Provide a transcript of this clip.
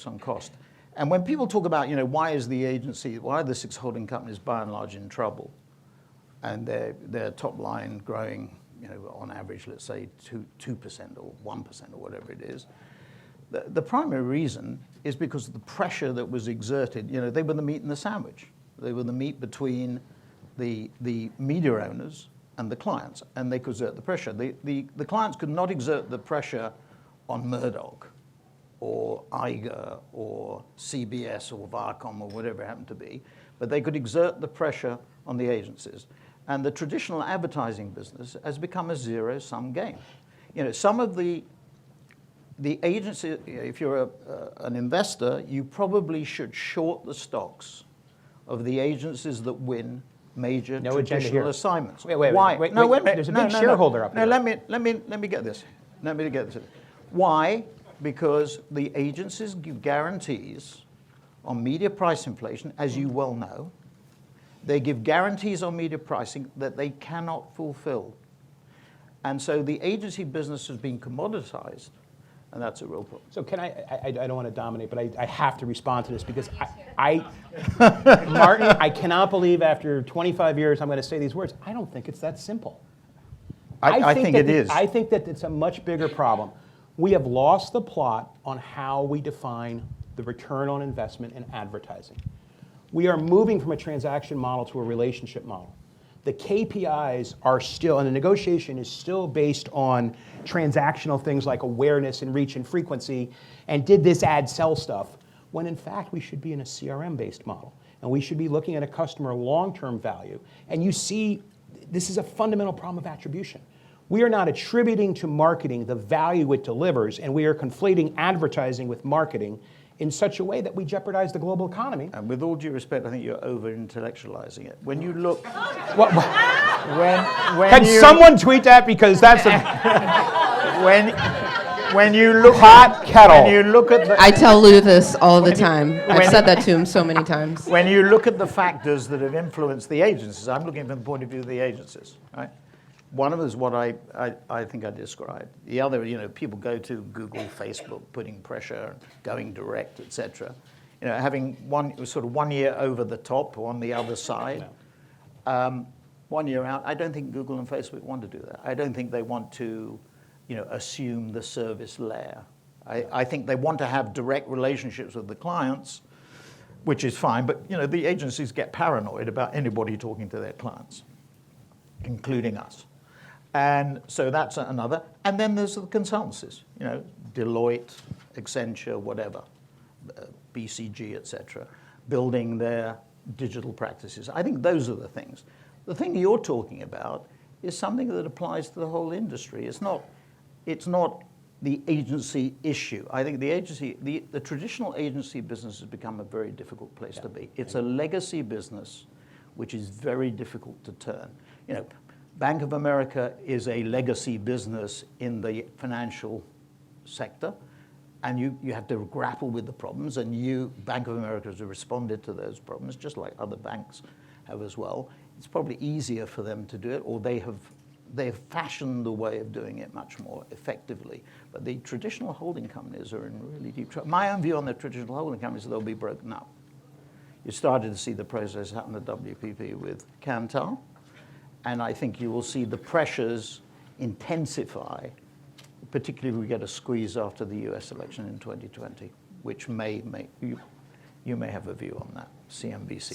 on cost. And when people talk about, why are the six holding companies by and large in trouble, and their top line growing, on average, let's say 2% or 1% or whatever it is, the primary reason is because of the pressure that was exerted. They were the meat and the sandwich. They were the meat between the media owners and the clients, and they could exert the pressure. The clients could not exert the pressure on Murdoch or Iger or CBS or Viacom or whatever it happened to be, but they could exert the pressure on the agencies. And the traditional advertising business has become a zero-sum game. Some of the agency, if you're an investor, you probably should short the stocks of the agencies that win major traditional assignments. Wait. There's a big shareholder up here. No, let me get this. Why? Because the agencies give guarantees on media price inflation, as you well know. They give guarantees on media pricing that they cannot fulfill. And so the agency business has been commoditized, and that's a real problem. So can I don't want to dominate, but I have to respond to this because Martin, I cannot believe after 25 years I'm going to say these words. I don't think it's that simple. I think it is. I think that it's a much bigger problem. We have lost the plot on how we define the return on investment in advertising. We are moving from a transaction model to a relationship model. The KPIs are still, and the negotiation is still based on transactional things like awareness and reach and frequency, and did this ad sell stuff, when in fact we should be in a CRM-based model. And we should be looking at a customer long-term value. And you see, this is a fundamental problem of attribution. We are not attributing to marketing the value it delivers, and we are conflating advertising with marketing in such a way that we jeopardize the global economy. And with all due respect, I think you're over-intellectualizing it. When you look... Can someone tweet that? Because that's a... when you look... Hot kettle. When you look at the... I tell Lou this all the time. I've said that to him so many times. When you look at the factors that have influenced the agencies, I'm looking from the point of view of the agencies, right? One of them is what I think I described. The other, people go to Google, Facebook, putting pressure, going direct, etc. Having 1 year over the top or on the other side. 1 year out, I don't think Google and Facebook want to do that. I don't think they want to, assume the service layer. I think they want to have direct relationships with the clients, which is fine. But the agencies get paranoid about anybody talking to their clients, including us. And so that's another. And then there's the consultancies, Deloitte, Accenture, whatever, BCG, etc., building their digital practices. I think those are the things. The thing you're talking about is something that applies to the whole industry. It's not the agency issue. I think the traditional agency business has become a very difficult place to be. It's a legacy business, which is very difficult to turn. Bank of America is a legacy business in the financial sector, and you have to grapple with the problems, and Bank of America has responded to those problems, just like other banks have as well. It's probably easier for them to do it, or they have fashioned the way of doing it much more effectively. But the traditional holding companies are in really deep trouble. My own view on the traditional holding companies is they'll be broken up. You started to see the process happen at WPP with Cantal. And I think you will see the pressures intensify, particularly if we get a squeeze after the US election in 2020, which you may have a view on that, CNBC.